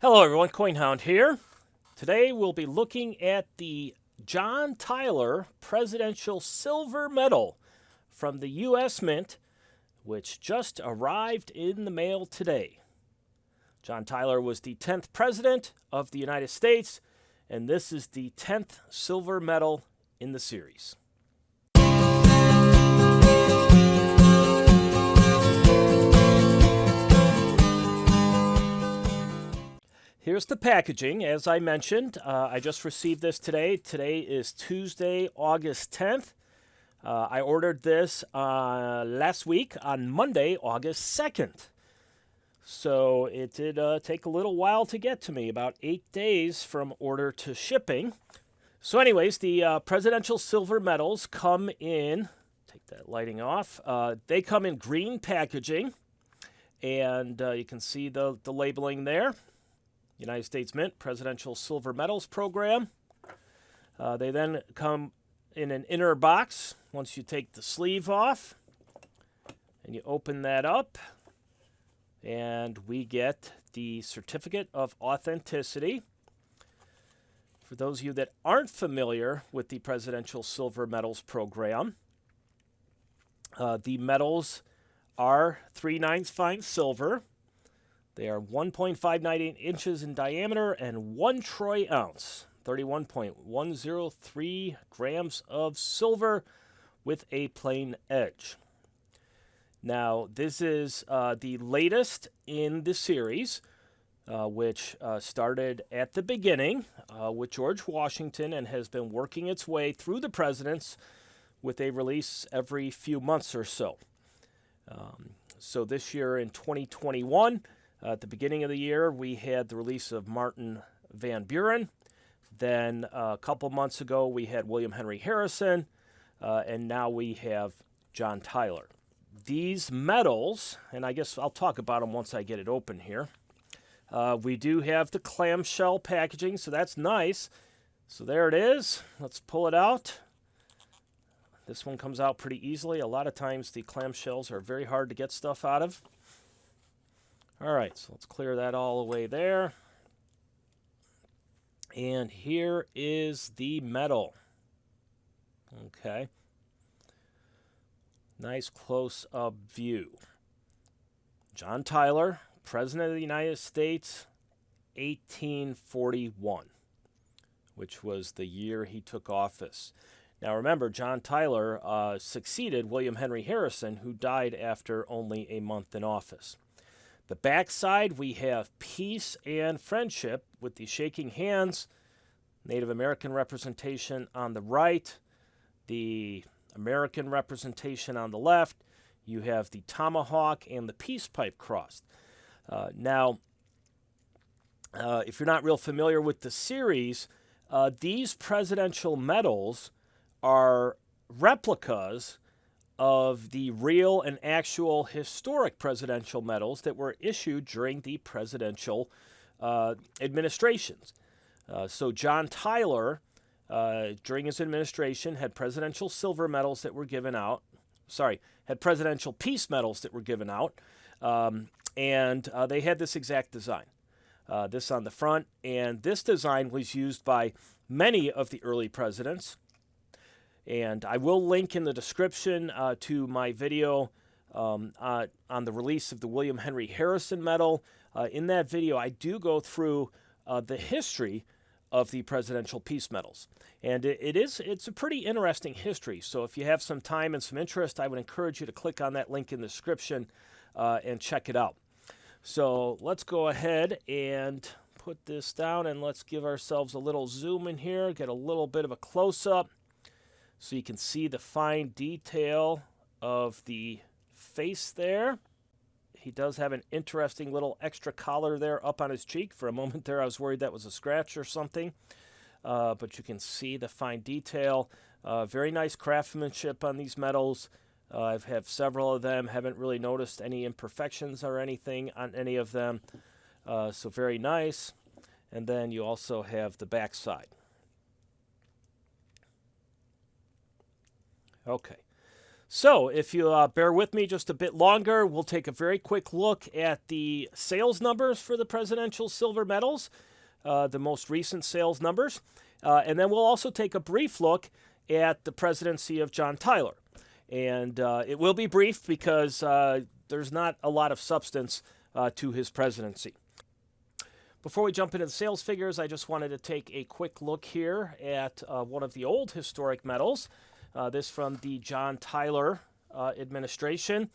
Hello everyone, CoinHound here. Today we'll be looking at the John Tyler Presidential Silver Medal from the U.S. Mint, which just arrived in the mail today. John Tyler was the 10th President of the United States, and this is the 10th silver medal in the series. Here's the packaging. As I mentioned, I just received this today. Today is Tuesday, August 10th. I ordered this last week on Monday, August 2nd. So it did take a little while to get to me, about 8 days from order to shipping. So anyways, the presidential silver medals come in, take that lighting off, they come in green packaging, and you can see the labeling there. United States Mint Presidential Silver Medals Program. They then come in an inner box once you take the sleeve off, and you open that up, and we get the Certificate of Authenticity. For those of you that aren't familiar with the Presidential Silver Medals Program, the medals are 3/9 fine silver. They are 1.598 inches in diameter and 1 troy ounce, 31.103 grams of silver with a plain edge. Now, this is the latest in the series, which started at the beginning with George Washington and has been working its way through the presidents with a release every few months or so. So this year in 2021, at the beginning of the year, we had the release of Martin Van Buren. Then a couple months ago, we had William Henry Harrison. And now we have John Tyler. These medals, and I guess I'll talk about them once I get it open here. We do have the clamshell packaging, so that's nice. So there it is. Let's pull it out. This one comes out pretty easily. A lot of times the clamshells are very hard to get stuff out of. All right, so let's clear that all away there. And here is the medal. Okay. Nice close-up view. John Tyler, President of the United States, 1841, which was the year he took office. Now remember, John Tyler succeeded William Henry Harrison, who died after only a month in office. The backside, we have peace and friendship with the shaking hands, Native American representation on the right, the American representation on the left. You have the tomahawk and the peace pipe crossed. Now, if you're not real familiar with the series, these presidential medals are replicas of the real and actual historic presidential medals that were issued during the presidential administrations. So John Tyler, during his administration, had presidential silver medals that were given out. Had presidential peace medals that were given out. And they had this exact design. This on the front. And this design was used by many of the early presidents. And I will link in the description to my video on the release of the William Henry Harrison Medal. In that video, I do go through the history of the presidential peace medals. And it's a pretty interesting history. So if you have some time and some interest, I would encourage you to click on that link in the description and check it out. So let's go ahead and put this down, and let's give ourselves a little zoom in here, get a little bit of a close-up, so you can see the fine detail of the face there. He does have an interesting little extra collar there up on his cheek. For a moment there, I was worried that was a scratch or something. But you can see the fine detail. Very nice craftsmanship on these medals. I've had several of them. Haven't really noticed any imperfections or anything on any of them. So very nice. And then you also have the back side. Okay, So, if you bear with me just a bit longer, we'll take a very quick look at the sales numbers for the presidential silver medals, the most recent sales numbers. And then we'll also take a brief look at the presidency of John Tyler. And it will be brief because there's not a lot of substance to his presidency. Before we jump into the sales figures, I just wanted to take a quick look here at one of the old historic medals. This from the John Tyler administration.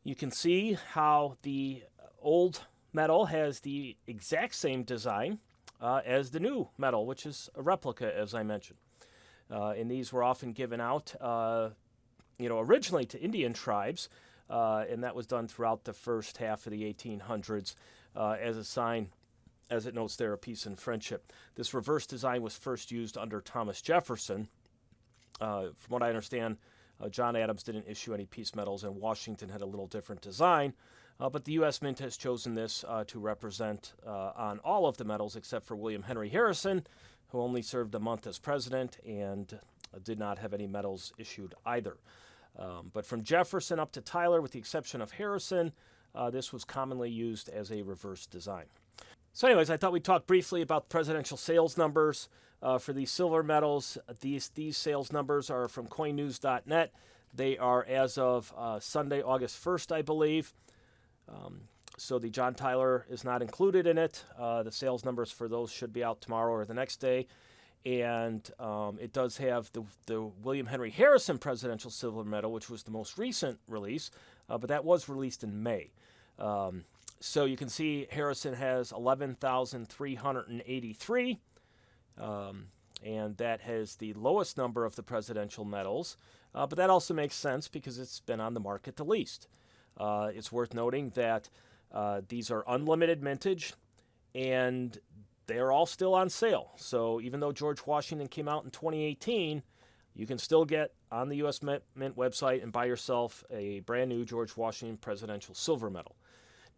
You can see how the old medal has the exact same design as the new medal, which is a replica, as I mentioned. And these were often given out, originally to Indian tribes, and that was done throughout the first half of the 1800s as a sign, as it notes there, of peace and friendship. This reverse design was first used under Thomas Jefferson. From what I understand, John Adams didn't issue any peace medals, and Washington had a little different design. But the U.S. Mint has chosen this to represent on all of the medals except for William Henry Harrison, who only served a month as president and did not have any medals issued either. But from Jefferson up to Tyler, with the exception of Harrison, this was commonly used as a reverse design. So anyways, I thought we'd talk briefly about presidential sales numbers for these silver medals. These sales numbers are from coinnews.net. They are as of Sunday, August 1st, I believe. So the John Tyler is not included in it. The sales numbers for those should be out tomorrow or the next day. And it does have the William Henry Harrison Presidential Silver Medal, which was the most recent release, but that was released in May. So you can see Harrison has 11,383, and that has the lowest number of the presidential medals, but that also makes sense because it's been on the market the least. It's worth noting that these are unlimited mintage, and they're all still on sale. So even though George Washington came out in 2018, you can still get on the U.S. Mint website and buy yourself a brand new George Washington Presidential Silver Medal.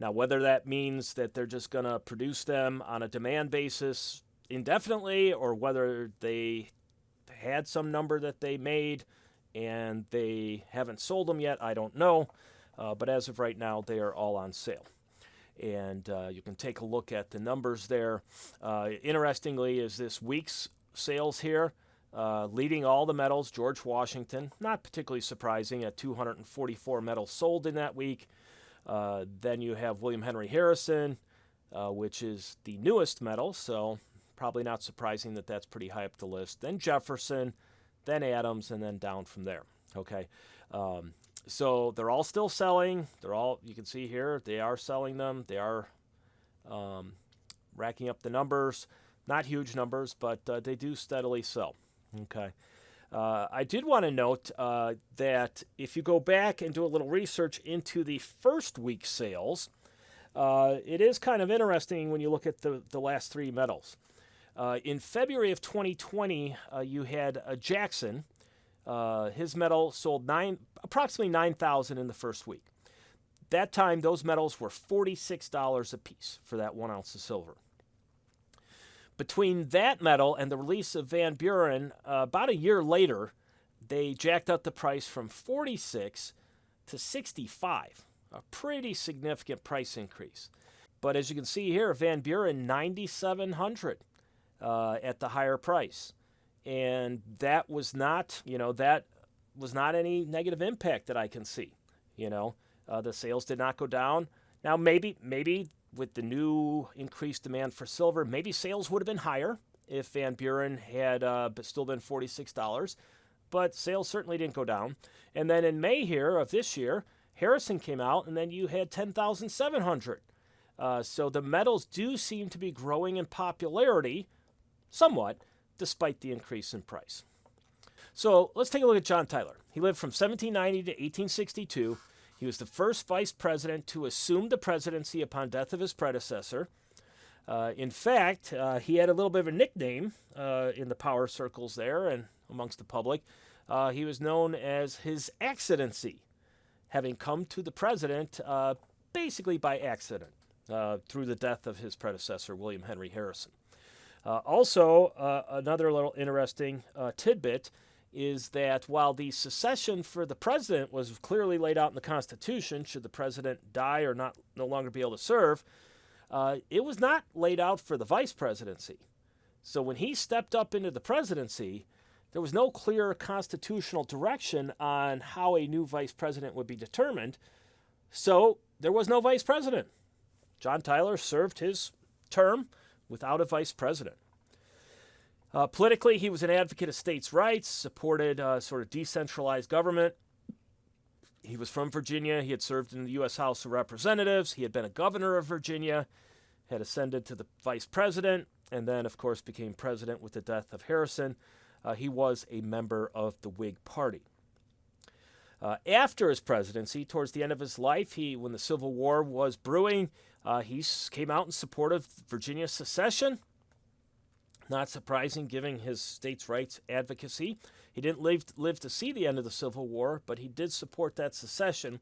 Now, whether that means that they're just going to produce them on a demand basis indefinitely, or whether they had some number that they made and they haven't sold them yet, I don't know. But as of right now, they are all on sale. And you can take a look at the numbers there. Interestingly, is this week's sales here. Leading all the medals, George Washington, not particularly surprising, at 244 medals sold in that week. Then you have William Henry Harrison, which is the newest medal, so probably not surprising that that's pretty high up the list. Then Jefferson, then Adams, and then down from there. Okay, so they're all still selling. You can see here, they are selling them. They are racking up the numbers. Not huge numbers, but they do steadily sell. Okay. I did want to note that if you go back and do a little research into the first week's sales, it is kind of interesting when you look at the last three medals. In February of 2020, you had Jackson. His medal sold approximately 9,000 in the first week. That time, those medals were $46 a piece for that 1 ounce of silver. Between that medal and the release of Van Buren, about a year later, they jacked up the price from $46 to $65, a pretty significant price increase. But as you can see here, Van Buren, $9,700 at the higher price. And that was not, any negative impact that I can see. The sales did not go down. Now, maybe with the new increased demand for silver, maybe sales would have been higher if Van Buren had still been $46, but sales certainly didn't go down. And then in May here of this year, Harrison came out, and then you had 10,700. So the medals do seem to be growing in popularity somewhat, despite the increase in price. So let's take a look at John Tyler. He lived from 1790 to 1862. He was the first vice president to assume the presidency upon death of his predecessor. In fact, he had a little bit of a nickname in the power circles there and amongst the public. He was known as his Accidency, having come to the president basically by accident through the death of his predecessor, William Henry Harrison. Also, another little interesting tidbit is that while the succession for the president was clearly laid out in the Constitution, should the president die or no longer be able to serve, it was not laid out for the vice presidency. So when he stepped up into the presidency, there was no clear constitutional direction on how a new vice president would be determined. So there was no vice president. John Tyler served his term without a vice president. Politically, he was an advocate of states' rights, supported sort of decentralized government. He was from Virginia. He had served in the U.S. House of Representatives. He had been a governor of Virginia, had ascended to the vice president, and then, of course, became president with the death of Harrison. He was a member of the Whig Party. After his presidency, towards the end of his life, when the Civil War was brewing, he came out in support of Virginia's secession. Not surprising, given his states' rights advocacy. He didn't live to see the end of the Civil War, but he did support that secession.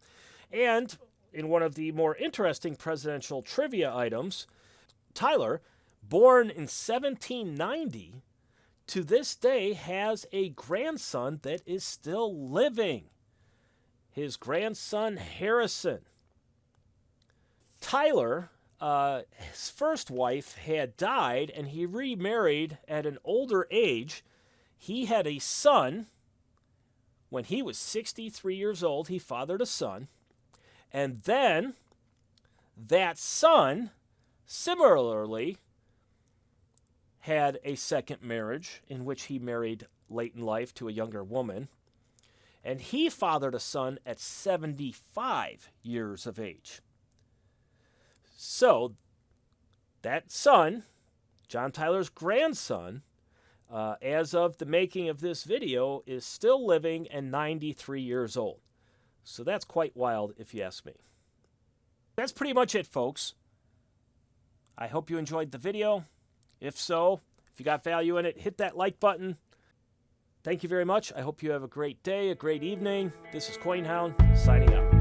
And in one of the more interesting presidential trivia items, Tyler, born in 1790, to this day has a grandson that is still living. His grandson, Harrison. Tyler, his first wife had died, and he remarried at an older age. He had a son. When he was 63 years old, he fathered a son. And then that son, similarly, had a second marriage in which he married late in life to a younger woman. And he fathered a son at 75 years of age. So that son, John Tyler's grandson, as of the making of this video, is still living and 93 years old. So that's quite wild, if you ask me. That's pretty much it, folks. I hope you enjoyed the video. If so, if you got value in it, hit that like button. Thank you very much. I hope you have a great day, a great evening. This is CoinHound, signing out.